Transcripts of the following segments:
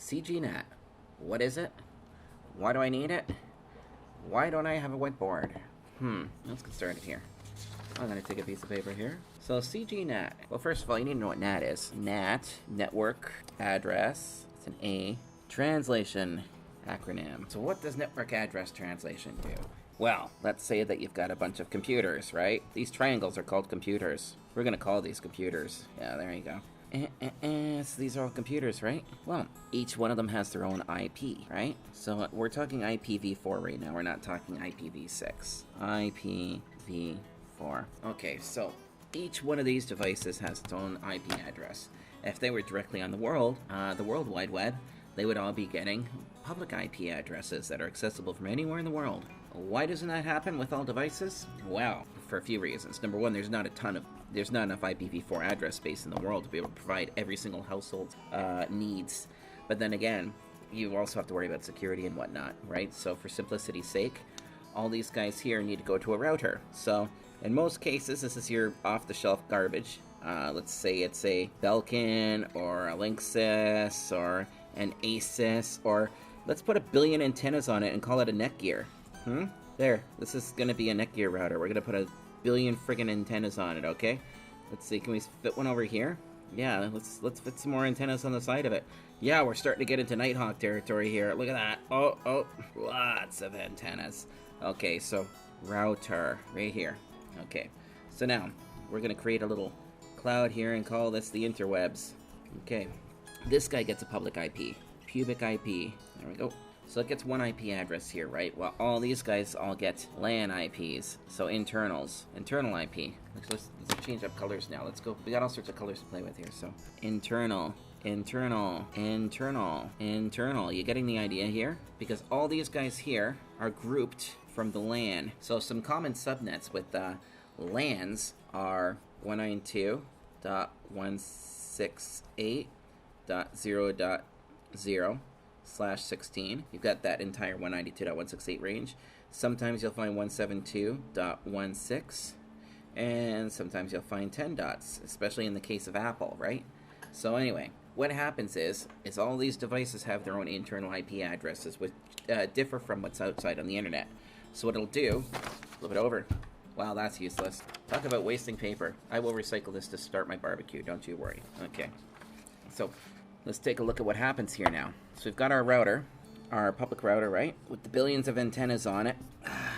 CGNAT. What is it? Why do I need it? Why don't I have a whiteboard? Let's get started here. I'm going to take a piece of paper here. So CGNAT. Well, first of all, you need to know what NAT is. NAT, network address. It's an A. Translation acronym. So what does network address translation do? Well, let's say that you've got a bunch of computers, right? These triangles are called computers. We're going to call these computers. Yeah, there you go. So these are all computers, right? Well, each one of them has their own IP, right? So we're talking IPv4 right now. We're not talking IPv6. IPv4. Okay, so each one of these devices has its own IP address. If they were directly on the World Wide Web, they would all be getting public IP addresses that are accessible from anywhere in the world. Why doesn't that happen with all devices? Well, for a few reasons. Number one, there's not enough IPv4 address space in the world to be able to provide every single household's needs. But then again, you also have to worry about security and whatnot, right? So for simplicity's sake, all these guys here need to go to a router. So in most cases, this is your off-the-shelf garbage. Let's say it's a Belkin or a Linksys or an Asus, or let's put 1 billion antennas on it and call it a Netgear. There, this is going to be a Netgear router. We're going to put 1 billion friggin' antennas on it, okay? Let's see, can we fit one over here? Yeah, let's fit some more antennas on the side of it. Yeah, we're starting to get into Nighthawk territory here. Look at that. Oh, lots of antennas. Okay, so router right here. Okay, so now we're going to create a little cloud here and call this the interwebs. Okay, this guy gets a public IP, pubic IP. There we go. So it gets one IP address here, right? Well, all these guys all get LAN IPs, so internal IP. Let's change up colors now. Let's go. We got all sorts of colors to play with here. So internal. You getting the idea here? Because all these guys here are grouped from the LAN. So some common subnets with LANs are 192.168.0.0/16. You've got that entire 192.168 range. Sometimes you'll find 172.16, and sometimes you'll find 10 dots, especially in the case of Apple, right? So anyway, what happens is all these devices have their own internal IP addresses, which differ from what's outside on the internet. So what it'll do, flip it over. Wow, that's useless. Talk about wasting paper. I will recycle this to start my barbecue, don't you worry. Okay, so let's take a look at what happens here now. So we've got our router, our public router, right? With the billions of antennas on it.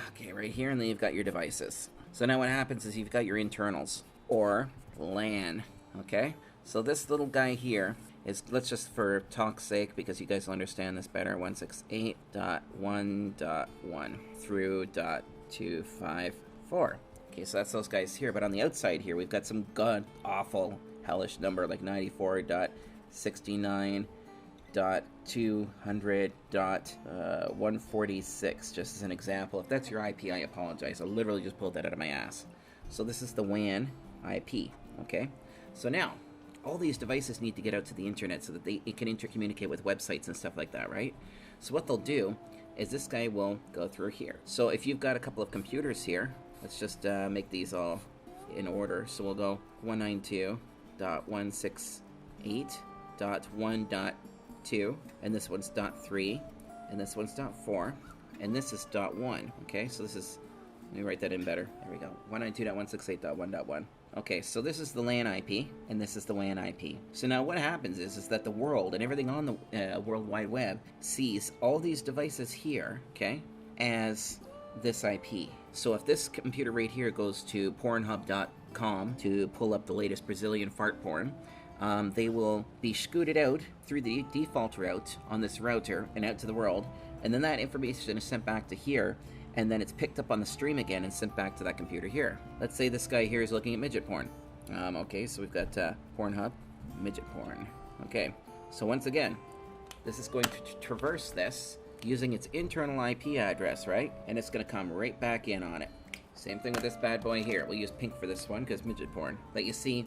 Okay, right here, and then you've got your devices. So now what happens is you've got your internals, or LAN, okay? So this little guy here is, let's just for talk's sake, because you guys will understand this better, 168.1.1 through .254. Okay, so that's those guys here, but on the outside here, we've got some god-awful, hellish number, like 94.69.200.146, just as an example. If that's your IP, I apologize. I literally just pulled that out of my ass. So this is the WAN IP, okay? So now, all these devices need to get out to the internet so that it can intercommunicate with websites and stuff like that, right? So what they'll do is this guy will go through here. So if you've got a couple of computers here, let's just make these all in order. So we'll go 192.168.1.2, and this one's .3, and this one's .4, and this is .1, okay? So this is, let me write that in better. There we go, 192.168.1.1. Okay, so this is the LAN IP, and this is the WAN IP. So now what happens is that the world and everything on the World Wide Web sees all these devices here, okay, as this IP. So if this computer right here goes to Pornhub.com to pull up the latest Brazilian fart porn, they will be scooted out through the default route on this router and out to the world, and then that information is sent back to here, and then it's picked up on the stream again and sent back to that computer here. Let's say this guy here is looking at midget porn. Okay, so we've got Pornhub, midget porn. Okay, so once again, this is going to traverse this using its internal IP address, right? And it's going to come right back in on it. Same thing with this bad boy here. We'll use pink for this one because midget porn. But you see,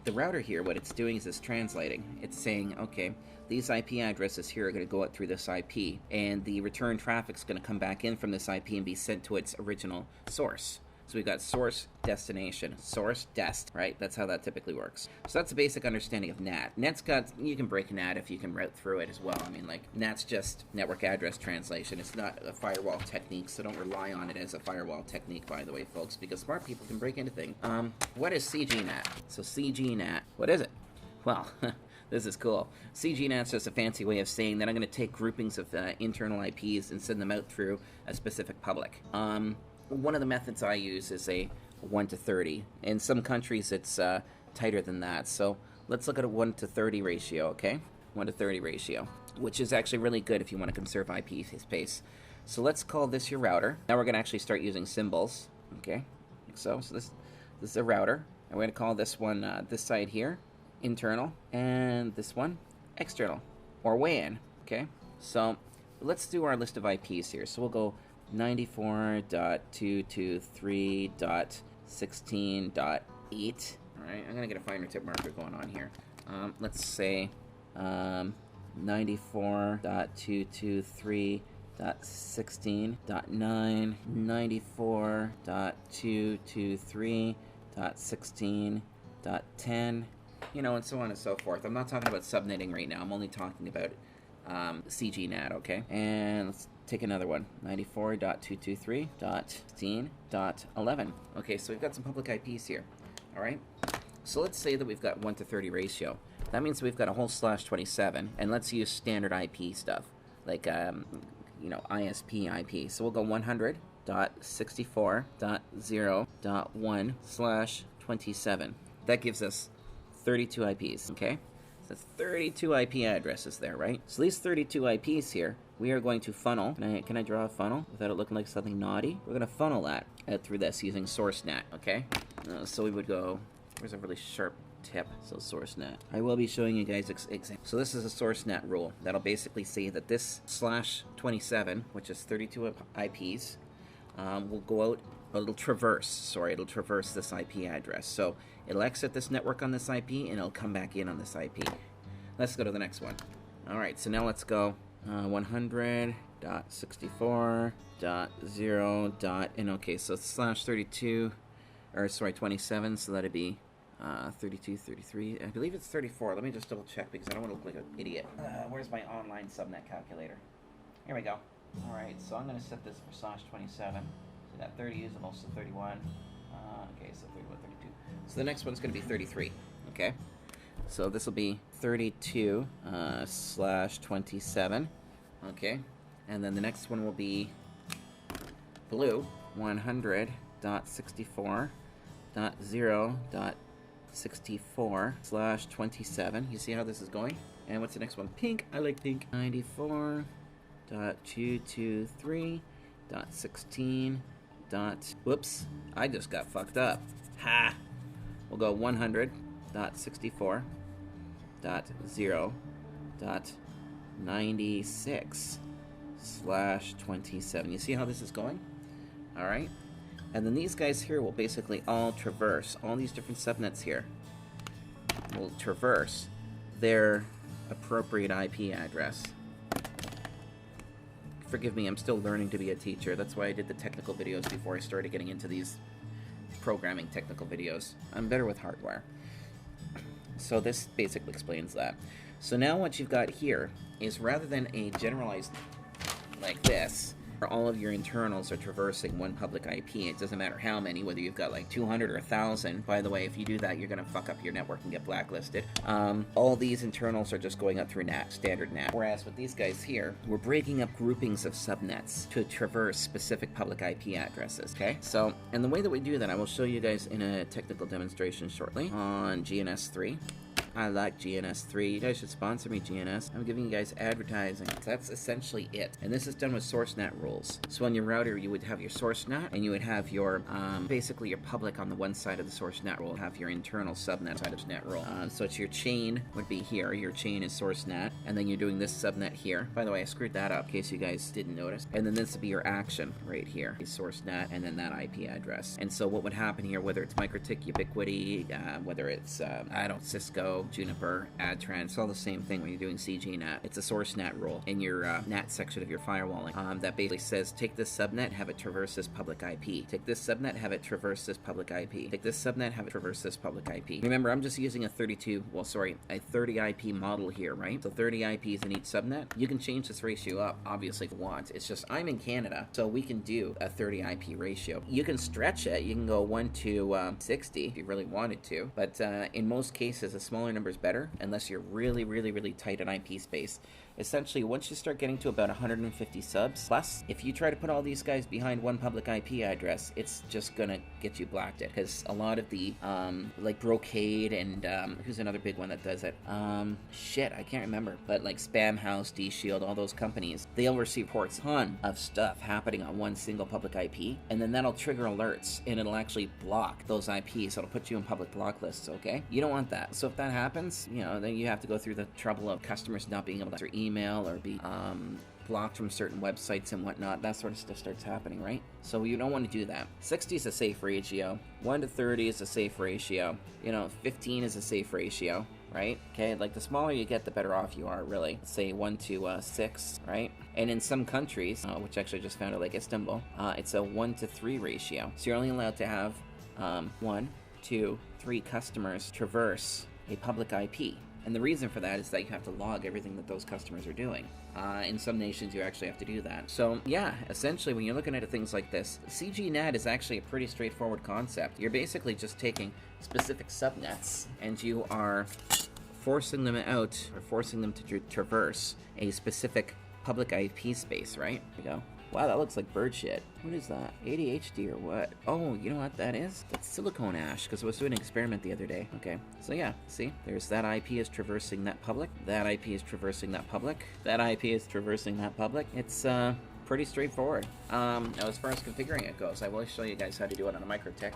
the router here, what it's doing is it's translating. It's saying, okay, these IP addresses here are going to go out through this IP, and the return traffic's going to come back in from this IP and be sent to its original source. So we've got source, destination, source, dest, right? That's how that typically works. So that's a basic understanding of NAT. NAT's got, you can break NAT if you can route through it as well. I mean, like, NAT's just network address translation. It's not a firewall technique, so don't rely on it as a firewall technique, by the way, folks, because smart people can break into things. What is CGNAT? So CGNAT, what is it? Well, this is cool. CGNAT's just a fancy way of saying that I'm going to take groupings of internal IPs and send them out through a specific public. One of the methods I use is a 1 to 30. In some countries, it's tighter than that. So let's look at a 1 to 30 ratio, okay? 1 to 30 ratio, which is actually really good if you want to conserve IP space. So let's call this your router. Now we're going to actually start using symbols, okay? Like so. So this is a router. And we're going to call this one, this side here, internal, and this one, external, or WAN, okay? So let's do our list of IPs here. So we'll go 94.223.16.8. All right, I'm gonna get a finer tip marker going on here. Let's say 94.223.16.9, 94.223.16.10, you know, and so on and so forth. I'm not talking about subnetting right now. I'm only talking about CGNAT, okay? And let's take another one, 94.223.16.11. Okay, so we've got some public IPs here, all right? So let's say that we've got 1 to 30 ratio. That means we've got a whole /27, and let's use standard IP stuff, like, you know, ISP IP. So we'll go 100.64.0.1/27. That gives us 32 IPs, okay? So that's 32 IP addresses there, right? So these 32 IPs here, we are going to funnel. Can I draw a funnel without it looking like something naughty? We're going to funnel that out through this using SourceNet, okay? So we would go, where's a really sharp tip? So SourceNet. I will be showing you guys examples. So this is a SourceNet rule. That'll basically say that this /27, which is 32 IPs, will go out, it'll traverse this IP address. So it'll exit this network on this IP, and it'll come back in on this IP. Let's go to the next one. All right, so now let's go 100.64.0. And okay, so it's /32, or sorry, 27, so that'd be 32, 33. I believe it's 34. Let me just double check because I don't want to look like an idiot. Where's my online subnet calculator? Here we go. All right, so I'm going to set this for /27. So that 30 is also 31. Okay, so 31, 32. So the next one's going to be 33. Okay, so this will be 32 /27. Okay, and then the next one will be blue, 100.64.0.64/27. You see how this is going? And what's the next one? Pink. I like pink. 94.223.16. Whoops, I just got fucked up. Ha! We'll go 100.64.0.96/27. You see how this is going? All right. And then these guys here will basically all traverse. All these different subnets here will traverse their appropriate IP address. Forgive me, I'm still learning to be a teacher. That's why I did the technical videos before I started getting into these programming technical videos. I'm better with hardware. So this basically explains that. So now what you've got here is, rather than a generalized like this, where all of your internals are traversing one public IP, it doesn't matter how many, whether you've got like 200 or 1,000. By the way, if you do that, you're going to fuck up your network and get blacklisted. All these internals are just going up through NAT, standard NAT. Whereas with these guys here, we're breaking up groupings of subnets to traverse specific public IP addresses, okay? So, and the way that we do that, I will show you guys in a technical demonstration shortly on GNS3. I like GNS3. You guys should sponsor me, GNS. I'm giving you guys advertising. That's essentially it. And this is done with SourceNet rules. So on your router, you would have your SourceNet, and you would have your, basically your public on the one side of the SourceNet rule, have your internal subnet side of net rule. So it's your chain would be here. Your chain is SourceNet, and then you're doing this subnet here. By the way, I screwed that up in case you guys didn't notice. And then this would be your action right here, is SourceNet, and then that IP address. And so what would happen here, whether it's MikroTik, Ubiquiti, whether it's, I don't, Cisco, azriahl, juniper, adtran. It's all the same thing when you're doing CGNAT. It's a source NAT rule in your NAT section of your firewalling that basically says, take this subnet, have it traverse this public IP. Take this subnet, have it traverse this public IP. Take this subnet, have it traverse this public IP. Remember, I'm just using a 30 IP model here, right? So 30 IPs in each subnet. You can change this ratio up, obviously, if you want. It's just, I'm in Canada, so we can do a 30 IP ratio. You can stretch it. You can go 1 to 60 if you really wanted to, but in most cases, a smaller number is better, unless you're really tight on IP space. Essentially, once you start getting to about 150 subs plus, if you try to put all these guys behind one public IP address, it's just gonna get you blacked it, because a lot of the like Brocade and who's another big one that does it, shit, I can't remember, but like Spamhaus, D-Shield, all those companies, they'll receive reports, ton of stuff happening on one single public IP, and then that'll trigger alerts, and it'll actually block those IPs. It'll put you in public block lists. Okay, you don't want that. So if that happens, you know, then you have to go through the trouble of customers not being able to answer email or be blocked from certain websites and whatnot. That sort of stuff starts happening, right? So you don't want to do that. 60 is a safe ratio. 1 to 30 is a safe ratio. You know, 15 is a safe ratio, right? Okay, like the smaller you get, the better off you are, really. Say 1 to 6, right? And in some countries, which actually just found out, like Istanbul, it's a 1 to 3 ratio. So you're only allowed to have 1, 2, 3 customers traverse a public IP. And the reason for that is that you have to log everything that those customers are doing. In some nations, you actually have to do that. So yeah, essentially, when you're looking at things like this, CGNAT is actually a pretty straightforward concept. You're basically just taking specific subnets and you are forcing them out, or forcing them to traverse a specific public IP space, right? There we go. Wow, that looks like bird shit. What is that? ADHD or what? Oh, you know what that is? That's silicone ash, because I was doing an experiment the other day. Okay, so yeah, see? There's that IP is traversing that public. That IP is traversing that public. That IP is traversing that public. It's pretty straightforward. Now, as far as configuring it goes, I will show you guys how to do it on a MikroTik.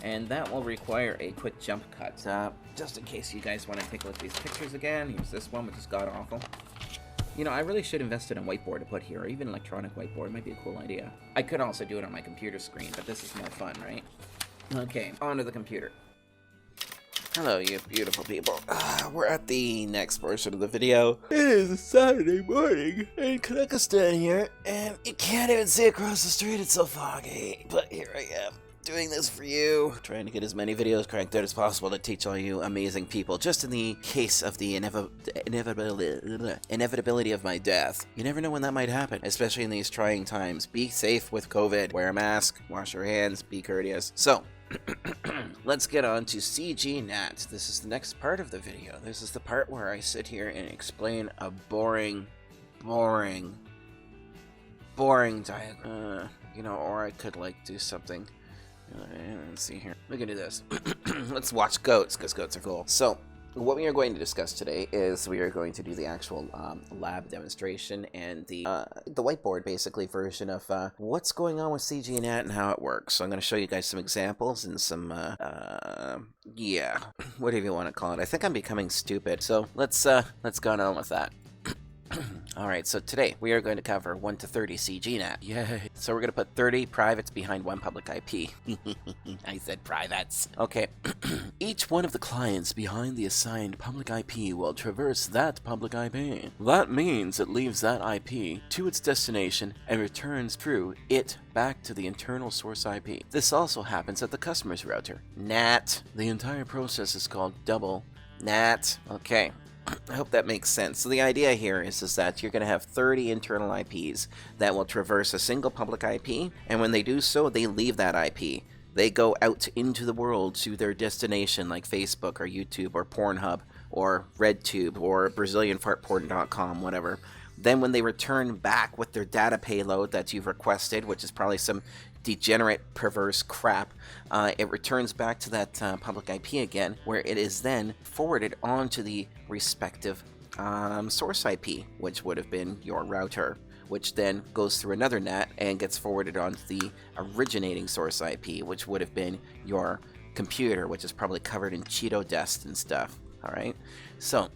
And that will require a quick jump cut. Just in case you guys want to take a look at these pictures again, here's this one, which is god-awful. You know, I really should invest in a whiteboard to put here, or even electronic whiteboard. It might be a cool idea. I could also do it on my computer screen, but this is more fun, right? Okay, onto the computer. Hello, you beautiful people. We're at the next portion of the video. It is a Saturday morning in Kazakhstan here, and you can't even see across the street. It's so foggy. But here I am, doing this for you, trying to get as many videos cranked out as possible to teach all you amazing people. Just in the case of the inevitability of my death, you never know when that might happen, especially in these trying times. Be safe with COVID, wear a mask, wash your hands, be courteous. So, let's get on to CGNAT. This is the next part of the video. This is the part where I sit here and explain a boring diagram. You know, or I could like do something. Let's see here. We can do this. Let's watch goats, because goats are cool. So, what we are going to discuss today is we are going to do the actual lab demonstration and the whiteboard, basically, version of what's going on with CGNAT and how it works. So I'm going to show you guys some examples and some, yeah, whatever you want to call it. I think I'm becoming stupid, so let's go on with that. Alright, so today we are going to cover 1 to 30 CGNAT. Yay! So we're going to put 30 privates behind one public IP. I said privates. Okay. Each one of the clients behind the assigned public IP will traverse that public IP. That means it leaves that IP to its destination and returns through it back to the internal source IP. This also happens at the customer's router. NAT. The entire process is called double NAT. Okay. I hope that makes sense. So the idea here is that you're going to have 30 internal IPs that will traverse a single public IP, and when they do so, they leave that IP. They go out into the world to their destination, like Facebook or YouTube or Pornhub or RedTube or BrazilianFartPorn.com, whatever. Then when they return back with their data payload that you've requested, which is probably some degenerate, perverse crap, it returns back to that public IP again, where it is then forwarded onto the respective source IP, which would have been your router, which then goes through another NAT and gets forwarded onto the originating source IP, which would have been your computer, which is probably covered in Cheeto dust and stuff. All right, so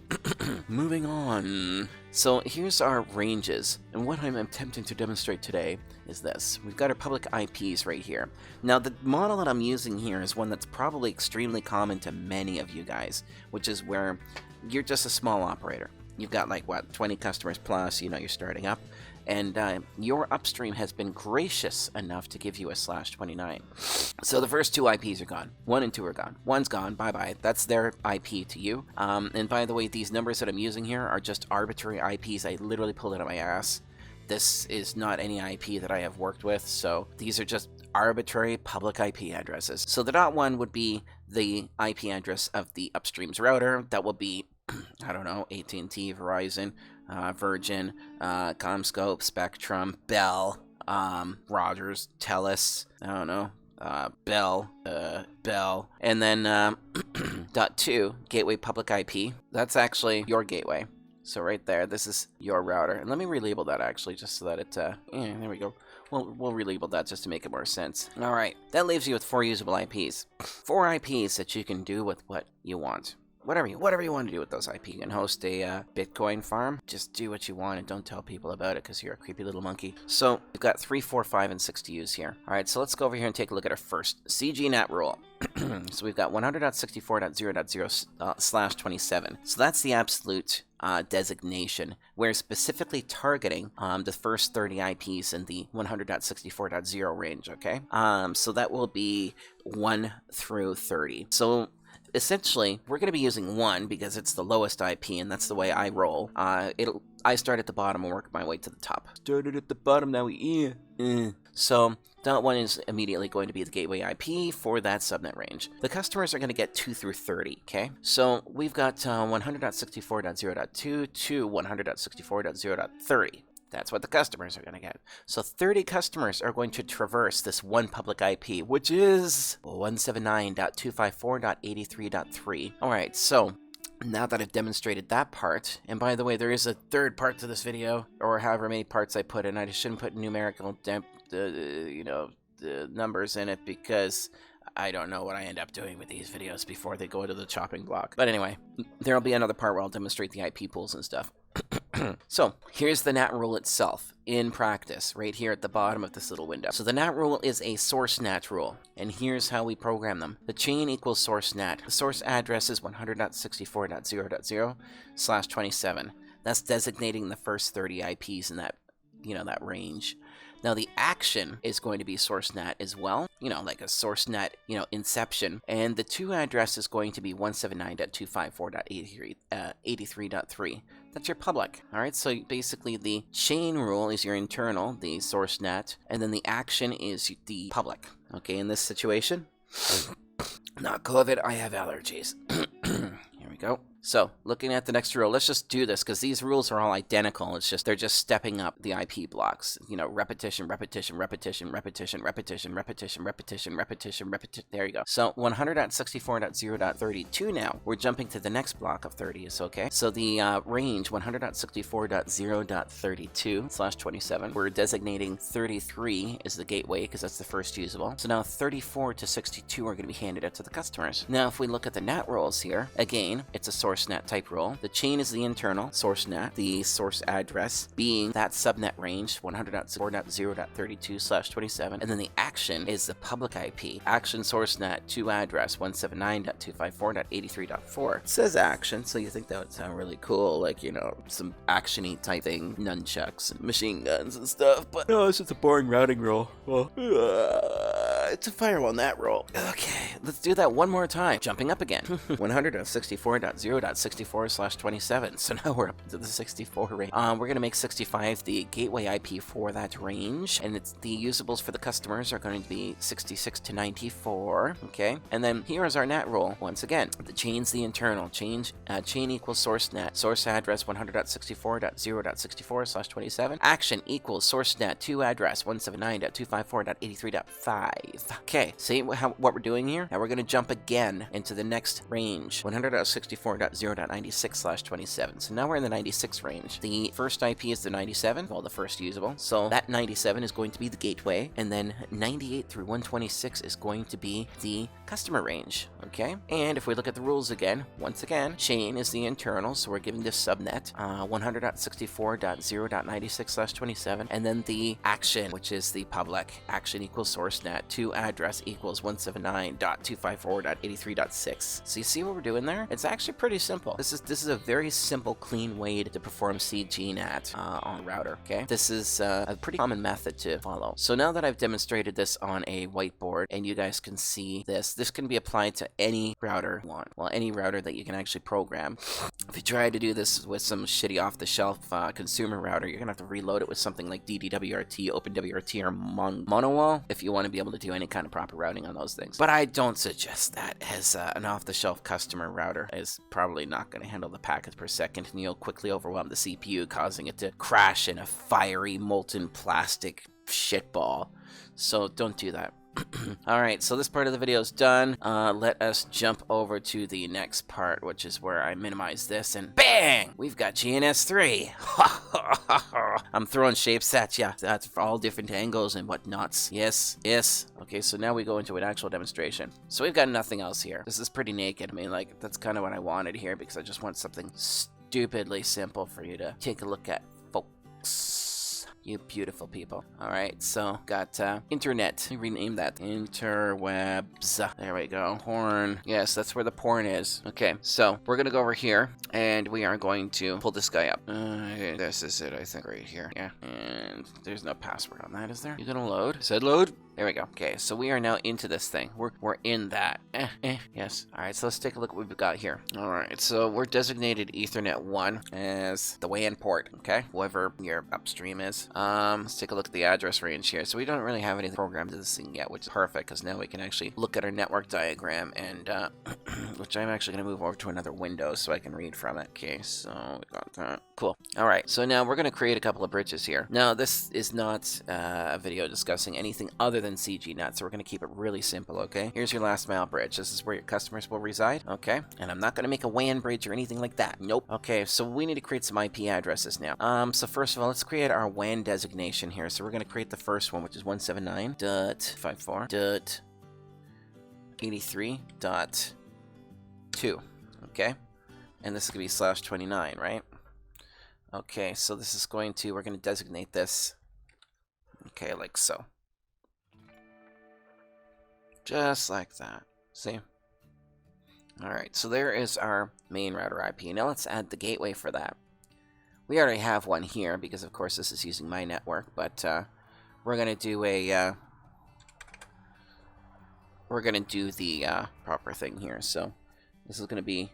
moving on. So here's our ranges, and what I'm attempting to demonstrate today is this. We've got our public IPs right here. Now the model that I'm using here is one that's probably extremely common to many of you guys, which is where you're just a small operator. You've got like, what, 20 customers plus, you know, you're starting up, and your upstream has been gracious enough to give you a /29. So the first two IPs are gone. 1 and 2 are gone. 1's gone, bye-bye. That's their IP to you. And by the way, these numbers that I'm using here are just arbitrary IPs. I literally pulled it out of my ass. This is not any IP that I have worked with, so these are just arbitrary public IP addresses. So the .1 would be the IP address of the upstream's router. That will be, I don't know, AT&T, Verizon, Virgin, CommScope, Spectrum, Bell, Rogers, Telus, I don't know, Bell, and then .2, gateway public IP. That's actually your gateway. So right there, this is your router. And let me relabel that actually, just so that it, there we go. We'll relabel that just to make it more sense. All right, that leaves you with 4 usable IPs. 4 IPs that you can do with what you want. Whatever you want to do with those IP. You can host a Bitcoin farm. Just do what you want and don't tell people about it because you're a creepy little monkey. So we've got 3, 4, 5, and 6 to use here. All right, so let's go over here and take a look at our first CGNAT rule. So we've got 100.64.0.0/27. So that's the absolute designation. We're specifically targeting the first 30 IPs in the 100.64.0 range, okay? So that will be 1 through 30. So essentially, we're going to be using 1 because it's the lowest IP, and that's the way I roll. I start at the bottom and work my way to the top. Started at the bottom, now we So .1 is immediately going to be the gateway IP for that subnet range. The customers are going to get 2 through 30, okay? So we've got 100.64.0.2 to 100.64.0.30. That's what the customers are going to get. So 30 customers are going to traverse this one public IP, which is 179.254.83.3. All right, so now that I've demonstrated that part, and by the way, there is a third part to this video, or however many parts I put in. I just shouldn't put numerical, the numbers in it because I don't know what I end up doing with these videos before they go to the chopping block. But anyway, there'll be another part where I'll demonstrate the IP pools and stuff. So here's the NAT rule itself in practice right here at the bottom of this little window. So the NAT rule is a source NAT rule, and here's how we program them. The chain equals source NAT. The source address is 100.64.0.0/27. That's designating the first 30 IPs in that, that range. Now the action is going to be source NAT as well, like a source NAT, inception. And the to address is going to be 179.254.83.3. That's your public. All right, so basically the chain rule is your internal, the source NAT, and then the action is the public. Okay, in this situation, not COVID, I have allergies. Here we go. So, looking at the next rule, let's just do this, because these rules are all identical. It's just, they're just stepping up the IP blocks. Repetition, repetition, repetition, repetition, repetition, repetition, repetition, repetition, repetition. There you go. So, 100.64.0.32 now. We're jumping to the next block of 30, is okay? So, the range, 100.64.0.32/27. We're designating 33 as the gateway, because that's the first usable. So, now 34 to 62 are going to be handed out to the customers. Now, if we look at the NAT rules here, again, it's a source NAT type rule. The chain is the internal source NAT, the source address being that subnet range 100.64.0.32/27, and then the action is the public IP. Action source NAT to address 179.254.83.4. It says action, so you think that would sound really cool, like some actiony type thing, nunchucks and machine guns and stuff. But no, it's just a boring routing rule. Well, it's a firewall NAT rule. Okay, let's do that one more time. Jumping up again. 100.64.0.64/27. So now we're up to the 64 range. We're going to make 65 the gateway IP for that range, and it's the usables for the customers are going to be 66 to 94. Okay, and then here is our NAT rule. Once again, the chain's the internal. Chain equals source NAT. Source address 100.64.0.64/27. Action equals source NAT to address 179.254.83.5. Okay, see what we're doing here? 24. Now we're going to jump again into the next range, 100.64.0.96/27. So now we're in the 96 range. The first IP is the 97, well, the first usable. So that 97 is going to be the gateway, and then 98 through 126 is going to be the customer range, okay? And if we look at the rules again, once again, chain is the internal, so we're giving this subnet 100.64.0.96/27, and then the action, which is the public. Action equals source net to address equals 179.254.83.6. So you see what we're doing there? It's actually pretty simple. This is a very simple, clean way to perform CGNAT on a router, okay? This is a pretty common method to follow. So now that I've demonstrated this on a whiteboard and you guys can see this can be applied to any router you want. Well, any router that you can actually program. If you try to do this with some shitty off-the-shelf consumer router, you're gonna have to reload it with something like DDWRT, OpenWRT, or Monowall if you want to be able to do any kind of proper routing on those things. But I don't suggest that, as an off-the-shelf customer router is probably not going to handle the packets per second, and you'll quickly overwhelm the CPU, causing it to crash in a fiery, molten plastic shitball. So don't do that. Alright, so this part of the video is done. Let us jump over to the next part, which is where I minimize this, and bang! We've got GNS3. I'm throwing shapes at ya. That's for all different angles and whatnots. Yes, yes. Okay, so now we go into an actual demonstration. So we've got nothing else here. This is pretty naked. I mean, like, that's kind of what I wanted here, because I just want something stupidly simple for you to take a look at, folks. You beautiful people. Alright, so got internet. Rename that. Interwebs. There we go. Porn. Yes, that's where the porn is. Okay, so we're gonna go over here and we are going to pull this guy up. This is it, I think, right here. Yeah, and there's no password on that, is there? You gonna load? Said load? There we go. Okay, so we are now into this thing. We're in that. Yes. Alright, so let's take a look at what we've got here. Alright, so we're designated Ethernet 1 as the WAN port, okay? Whoever your upstream is. Let's take a look at the address range here. So we don't really have anything programmed to this thing yet, which is perfect, because now we can actually look at our network diagram, and which I'm actually going to move over to another window so I can read from it. Okay, so we got that. Cool. Alright, so now we're going to create a couple of bridges here. Now, this is not a video discussing anything other than CGNAT, so we're going to keep it really simple, okay? Here's your last mile bridge. This is where your customers will reside, okay? And I'm not going to make a WAN bridge or anything like that. Nope. Okay, so we need to create some IP addresses now. So first of all, let's create our WAN designation here. So we're going to create the first one, which is 179.54.83.2, okay? And this is going to be /29, right? Okay, so this is going to, we're going to designate this, okay, like so. Just like that. See? Alright, so there is our main router IP. Now let's add the gateway for that. We already have one here because, of course, this is using my network, but we're going to do a the proper thing here. So this is going to be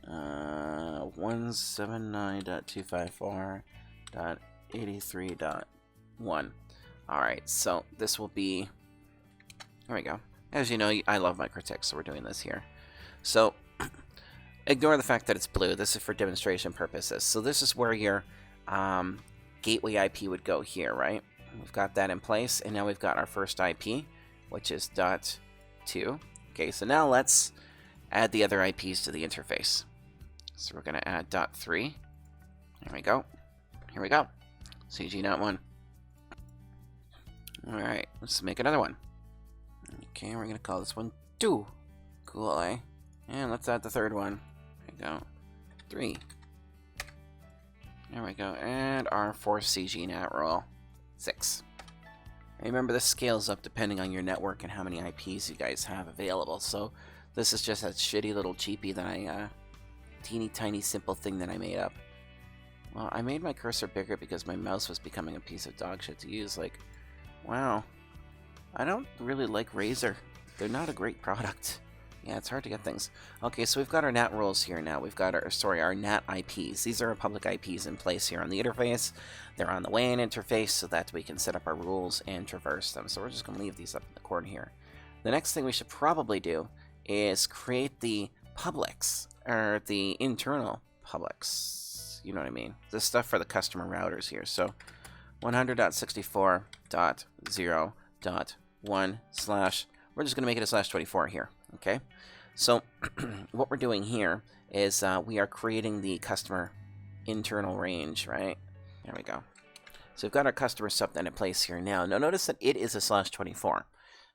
179.254.83.1. Alright, so this will be, there we go. As you know, I love microtext, so we're doing this here. So, ignore the fact that it's blue. This is for demonstration purposes. So this is where your gateway IP would go here, right? We've got that in place, and now we've got our first IP, which is .2. Okay, so now let's add the other IPs to the interface. So we're going to add .3. There we go. Here we go. CGNAT 1. Alright, let's make another one. Okay, we're going to call this one 2. Cool, eh? And let's add the third one. There we go. 3. There we go. And our fourth CGNAT role. 6. Remember, this scales up depending on your network and how many IPs you guys have available. So this is just a shitty little cheapie that I, teeny tiny simple thing that I made up. Well, I made my cursor bigger because my mouse was becoming a piece of dog shit to use. Like, wow. I don't really like Razer. They're not a great product. Yeah, it's hard to get things. Okay, so we've got our NAT roles here now. We've got our NAT IPs. These are our public IPs in place here on the interface. They're on the WAN interface so that we can set up our rules and traverse them. So we're just going to leave these up in the corner here. The next thing we should probably do is create the publics, or the internal publics. You know what I mean? This stuff for the customer routers here. So 100.64.0.1/ we're just going to make it a /24 here. Okay, so what we're doing here is we are creating the customer internal range, right? There we go. So we've got our customer subnet in place here now. Now notice that it is a /24.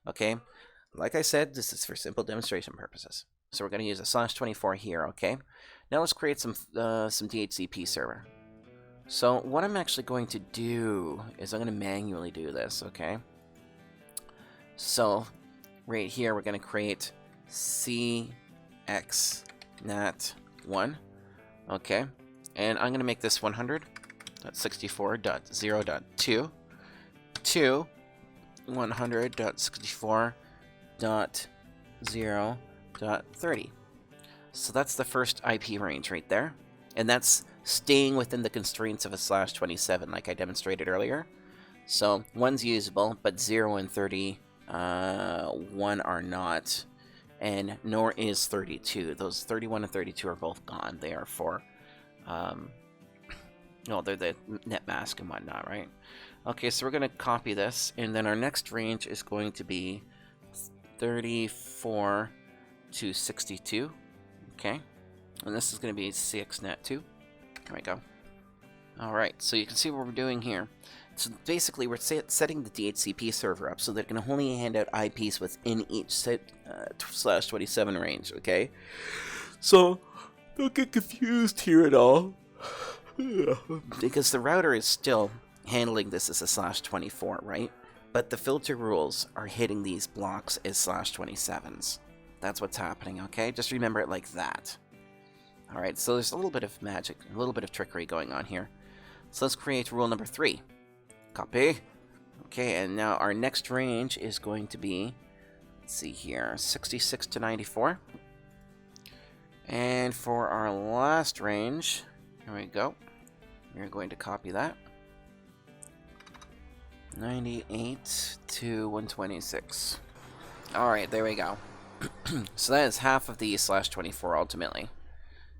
Okay, like I said, this is for simple demonstration purposes. So we're going to use a /24 here. Okay, now let's create some DHCP server. So what I'm actually going to do is I'm going to manually do this. Okay, so right here we're going to create CGNAT1. Okay, and I'm going to make this 100.64.0.2 to 100.64.0.30. So that's the first IP range right there, and that's staying within the constraints of a /27 like I demonstrated earlier. So 1's usable, but 0 and 31 are not, and nor is 32. Those 31 and 32 are both gone. They are for no, they're the net mask and whatnot, right? Okay, so we're going to copy this, and then our next range is going to be 34 to 62. Okay, and this is going to be CXNAT2. There we go. All right, so you can see what we're doing here. So basically, we're setting the DHCP server up so that it can only hand out IPs within each /27 range. Okay, so don't get confused here at all, because the router is still handling this as a /24, right? But the filter rules are hitting these blocks as /27s. That's what's happening, okay? Just remember it like that. Alright, so there's a little bit of magic, a little bit of trickery going on here. So let's create rule number 3. Copy. Okay, and now our next range is going to be, let's see here, 66 to 94. And for our last range, here we go. We're going to copy that. 98 to 126. Alright, there we go. So that is half of the /24 ultimately.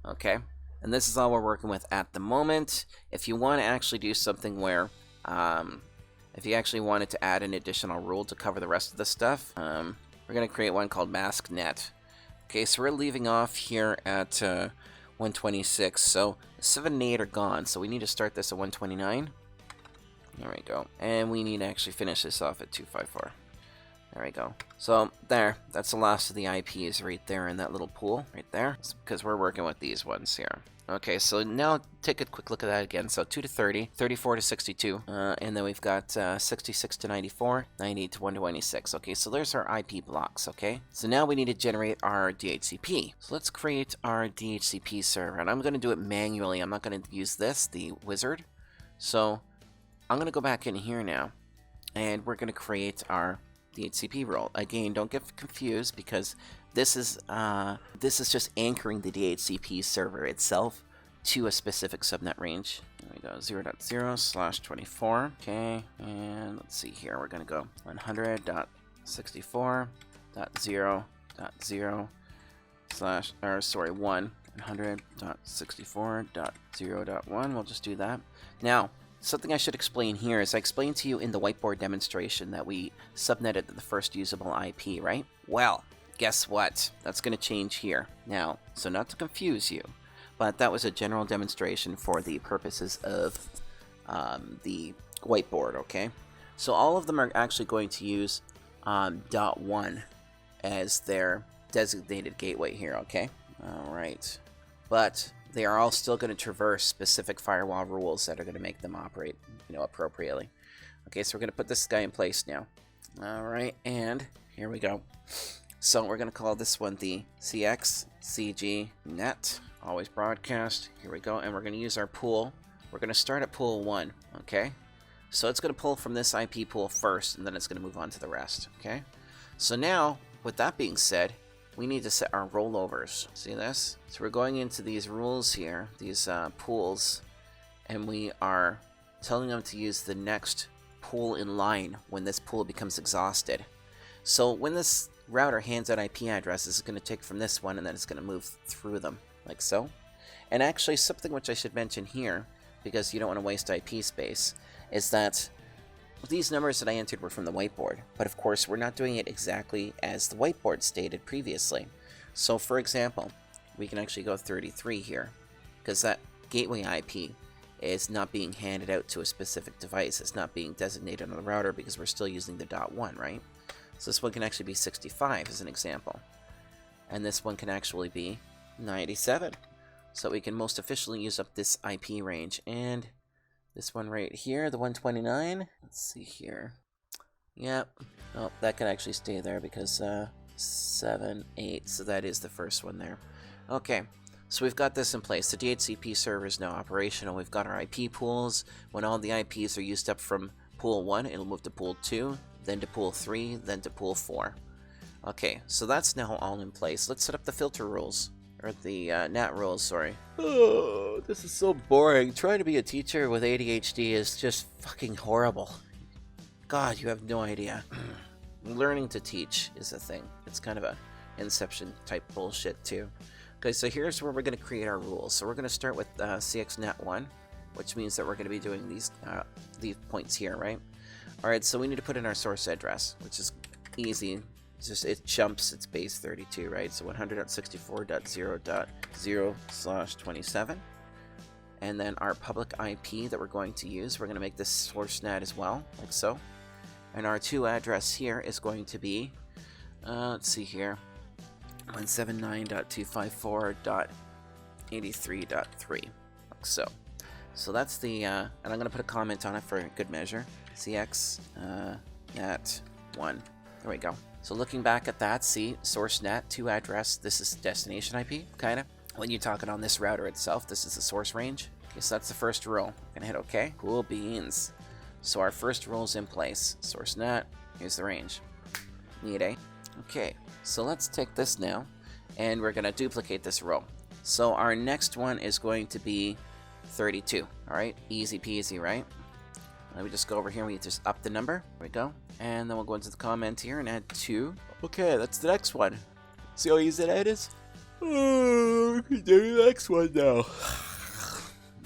Okay, and this is all we're working with at the moment. If you want to actually do something where, if you actually wanted to add an additional rule to cover the rest of the stuff, we're going to create one called masknet. Okay, so we're leaving off here at 126. So 7 and 8 are gone, so we need to start this at 129. There we go. And we need to actually finish this off at 254. There we go. So there, that's the last of the IPs right there in that little pool right there, because we're working with these ones here. Okay, so now take a quick look at that again. So 2 to 30, 34 to 62, and then we've got 66 to 94, 98 to 126. Okay, so there's our IP blocks, okay? So now we need to generate our DHCP. So let's create our DHCP server, and I'm going to do it manually. I'm not going to use this, the wizard. So I'm going to go back in here now, and we're going to create our DHCP role. Again, don't get confused, because this is just anchoring the DHCP server itself to a specific subnet range. There we go, 0.0/24. Okay, and let's see here. We're going to go 100.64.0/100.64.0.1. We'll just do that. Now, something I should explain here is I explained to you in the whiteboard demonstration that we subnetted the first usable IP, right? Well, guess what? That's going to change here. Now, so not to confuse you, but that was a general demonstration for the purposes of the whiteboard, okay? So all of them are actually going to use .1 as their designated gateway here, okay? All right. But they are all still going to traverse specific firewall rules that are going to make them operate, appropriately. Okay, so we're going to put this guy in place now. All right, and here we go. So we're going to call this one the CGNAT, always broadcast. Here we go, and we're going to use our pool. We're going to start at pool 1, okay? So it's going to pull from this IP pool first, and then it's going to move on to the rest, okay? So now, with that being said, we need to set our rollovers. See this? So we're going into these rules here, these pools, and we are telling them to use the next pool in line when this pool becomes exhausted. So when this router hands out IP addresses, it's going to take from this one, and then it's going to move through them, like so. And actually, something which I should mention here, because you don't want to waste IP space, is that these numbers that I entered were from the whiteboard, but of course we're not doing it exactly as the whiteboard stated previously. So for example, we can actually go 33 here, because that gateway IP is not being handed out to a specific device. It's not being designated on the router because we're still using the .1, right? So this one can actually be 65 as an example. And this one can actually be 97. So we can most efficiently use up this IP range. And this one right here, the 129, let's see here. Yep. Oh, that can actually stay there because 7, 8, so that is the first one there. Okay, so we've got this in place. The DHCP server is now operational. We've got our IP pools. When all the IPs are used up from pool 1, it'll move to pool 2, then to pool 3, then to pool 4. Okay, so that's now all in place. Let's set up the filter rules. Or the NAT rules, sorry. Oh, this is so boring. Trying to be a teacher with ADHD is just fucking horrible. God, you have no idea. Learning to teach is a thing. It's kind of a Inception type bullshit too. Okay, so here's where we're going to create our rules. So we're going to start with CXNAT 1, which means that we're going to be doing these points here, right? Alright, so we need to put in our source address, which is easy. It's just, it jumps its base 32, right? So 100.64.0.0/27. And then our public IP that we're going to use, we're going to make this source NAT as well, like so. And our to address here is going to be, let's see here, 179.254.83.3, like so. So that's the, and I'm going to put a comment on it for good measure. CX NAT 1. There we go. So looking back at that, see, source NAT to address, this is destination IP, kind of. When you're talking on this router itself, this is the source range. Okay, so that's the first rule. Gonna hit OK. Cool beans. So our first rule is in place. Source NAT, here's the range. Neat, eh? Okay, so let's take this now, and we're gonna duplicate this row. So our next one is going to be 32. All right, easy peasy, right? Let me just go over here and we just up the number. There we go. And then we'll go into the comment here and add 2. Okay, that's the next one. See how easy that is? Oh, we can do the next one now.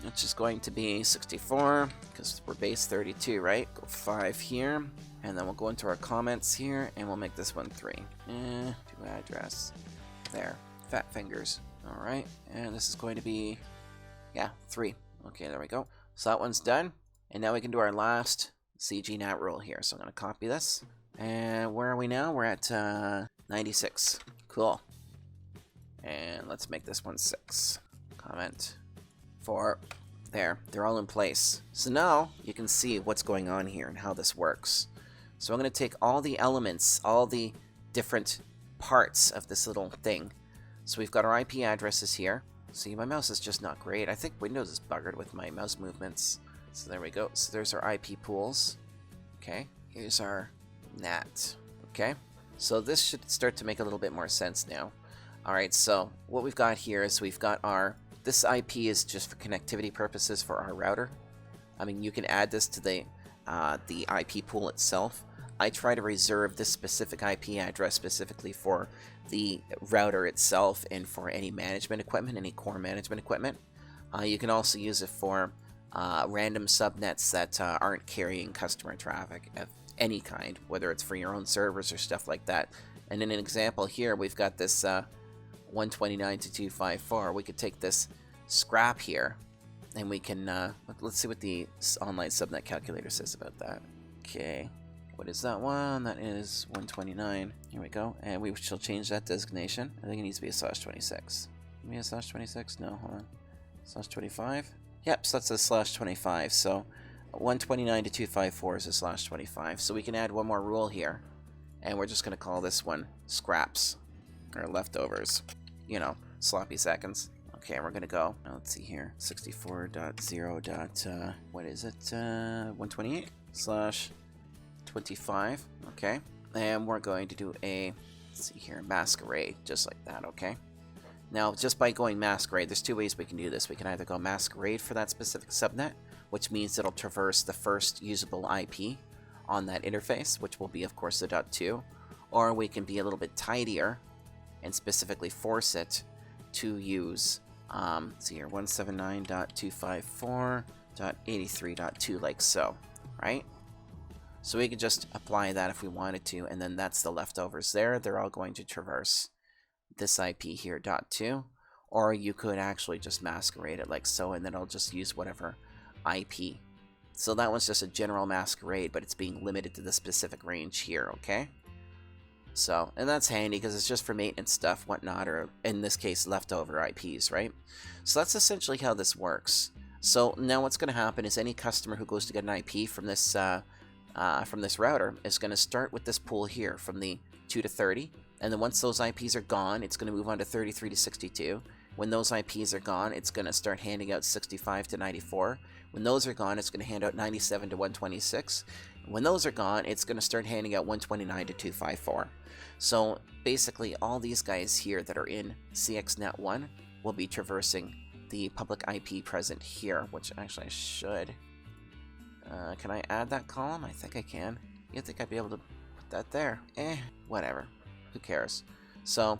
It's just going to be 64, because we're base 32, right? Go 5 here. And then we'll go into our comments here, and we'll make this one 3. To address. There. Fat fingers. Alright, and this is going to be, yeah, 3. Okay, there we go. So that one's done. And now we can do our last CGNAT rule here. So I'm going to copy this. And where are we now? We're at 96. Cool. And let's make this one 6. Comment 4. There. They're all in place. So now you can see what's going on here and how this works. So I'm going to take all the elements, all the different parts of this little thing. So we've got our IP addresses here. See, my mouse is just not great. I think Windows is buggered with my mouse movements. So there we go. So there's our IP pools. Okay. Here's our NAT. Okay. So this should start to make a little bit more sense now. Alright, so what we've got here is we've got our... This IP is just for connectivity purposes for our router. I mean, you can add this to the IP pool itself. I try to reserve this specific IP address specifically for the router itself and for any management equipment, any core management equipment. You can also use it for random subnets that aren't carrying customer traffic of any kind, whether it's for your own servers or stuff like that. And in an example here, we've got this 129.254. We could take this scrap here, and we can, let's see what the online subnet calculator says about that. Okay, what is that one? That is 129. Here we go, and we shall change that designation. I think it needs to be a /26. Maybe a /26? No, hold on. /25? Yep, so that's a /25. So 129.254 is a /25. So we can add one more rule here, and we're just going to call this one scraps, or leftovers. You know, sloppy seconds. Okay, we're going to go, let's see here, 64.0. What is it? 128/25. Okay, and we're going to do a, let's see here, masquerade, just like that, okay? Now, just by going masquerade, there's 2 ways we can do this. We can either go masquerade for that specific subnet, which means it'll traverse the first usable IP on that interface, which will be, of course, the .2, or we can be a little bit tidier and specifically force it to use, let's see here, 179.254.83.2, like so, right? So we could just apply that if we wanted to, and then that's the leftovers there. They're all going to traverse this IP here, .2, or you could actually just masquerade it like so, and then it'll just use whatever IP. So that one's just a general masquerade, but it's being limited to the specific range here, okay? So, and that's handy because it's just for maintenance stuff, whatnot, or in this case, leftover IPs, right? So that's essentially how this works. So now what's going to happen is any customer who goes to get an IP from this router is going to start with this pool here from the 2 to 30, and then once those IPs are gone, it's going to move on to 33 to 62. When those IPs are gone, it's going to start handing out 65 to 94. When those are gone, it's going to hand out 97 to 126. When those are gone, it's going to start handing out 129 to 254. So basically, all these guys here that are in CXNAT 1 will be traversing the public IP present here, which actually I should. Can I add that column? I think I can. You'd think I'd be able to put that there. Whatever. Who cares? So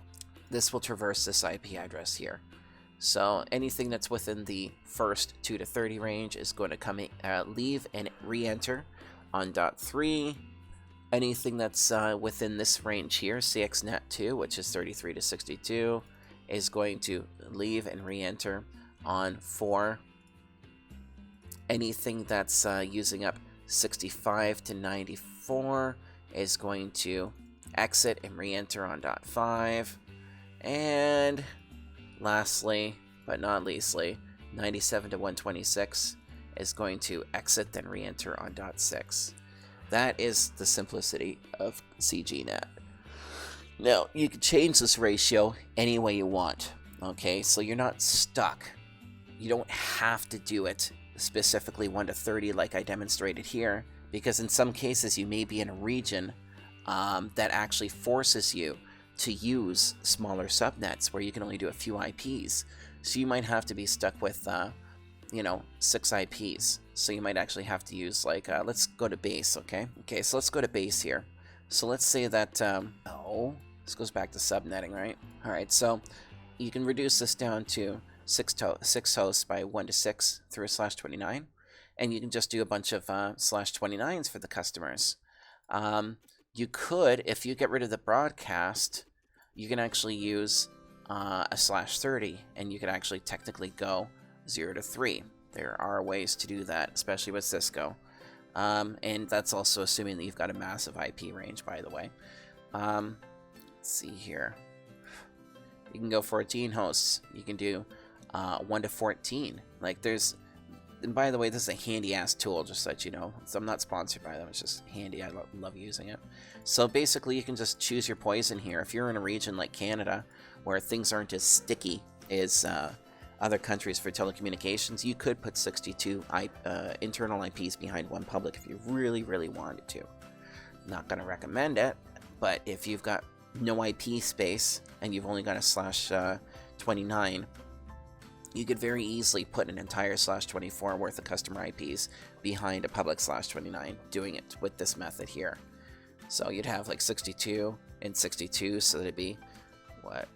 this will traverse this IP address here. So anything that's within the first 2 to 30 range is going to come in, leave and re-enter on .3. Anything that's within this range here, CXNAT 2, which is 33 to 62, is going to leave and re-enter on 4. Anything that's using up 65 to 94 is going to exit and re-enter on .5. And lastly, but not leastly, 97 to 126 is going to exit then re-enter on .6. That is the simplicity of CGNAT. Now, you can change this ratio any way you want, okay? So you're not stuck. You don't have to do it specifically 1 to 30 like I demonstrated here, because in some cases you may be in a region that actually forces you to use smaller subnets where you can only do a few IPs. So you might have to be stuck with, 6 IPs. So you might actually have to use, like, let's go to base, okay? Okay, so let's go to base here. So let's say that, this goes back to subnetting, right? All right, so you can reduce this down to 6 hosts by 1 to 6 through a /29, and you can just do a bunch of /29s for the customers. You could, if you get rid of the broadcast, you can actually use a /30, and you could actually technically go 0 to 3. There are ways to do that, especially with Cisco. And that's also assuming that you've got a massive IP range, by the way. Let's see here. You can go 14 hosts. You can do 1 to 14. Like, there's... And by the way, this is a handy-ass tool, just so that you know. So I'm not sponsored by them. It's just handy. I love using it. So basically, you can just choose your poison here. If you're in a region like Canada, where things aren't as sticky as other countries for telecommunications, you could put 62 internal IPs behind one public if you really, really wanted to. Not going to recommend it, but if you've got no IP space and you've only got a /29, you could very easily put an entire /24 worth of customer IPs behind a public /29, doing it with this method here. So you'd have like 62 and 62, so that'd be, what,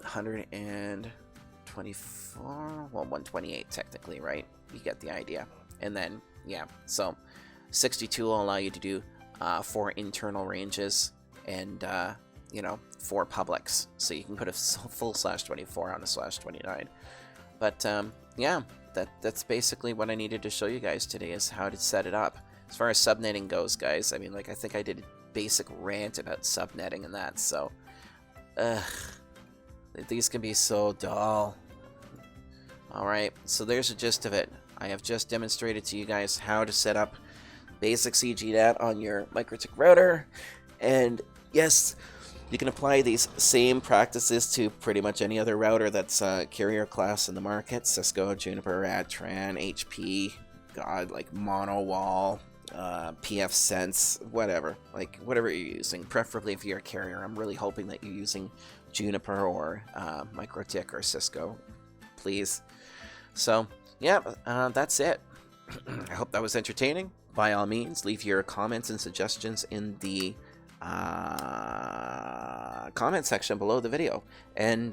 124? Well, 128 technically, right? You get the idea. And then, yeah, so 62 will allow you to do 4 internal ranges and, 4 publics. So you can put a full /24 on a /29. But yeah, that's basically what I needed to show you guys today, is how to set it up. As far as subnetting goes, guys, I mean, like, I think I did a basic rant about subnetting and that, so these can be so dull. Alright, so there's the gist of it. I have just demonstrated to you guys how to set up basic CGNAT on your MikroTik router, and yes, you can apply these same practices to pretty much any other router that's carrier class in the market. Cisco, Juniper, Adtran, HP, God, like MonoWall, PFSense, whatever. Like, whatever you're using. Preferably if you're a carrier. I'm really hoping that you're using Juniper or MikroTik or Cisco, please. So, yeah, that's it. I hope that was entertaining. By all means, leave your comments and suggestions in the comment section below the video, and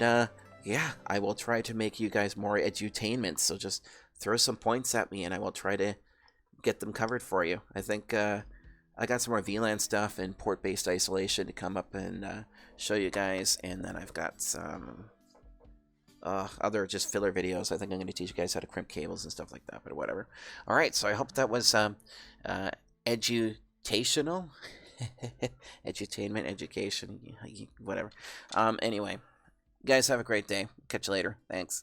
yeah, I will try to make you guys more edutainment, so just throw some points at me and I will try to get them covered for you. I think I got some more VLAN stuff and port-based isolation to come up and show you guys, and then I've got some other just filler videos. I think I'm going to teach you guys how to crimp cables and stuff like that, but whatever. All right, so I hope that was edutational, edutainment, education, whatever. Anyway, guys, have a great day. Catch you later. Thanks.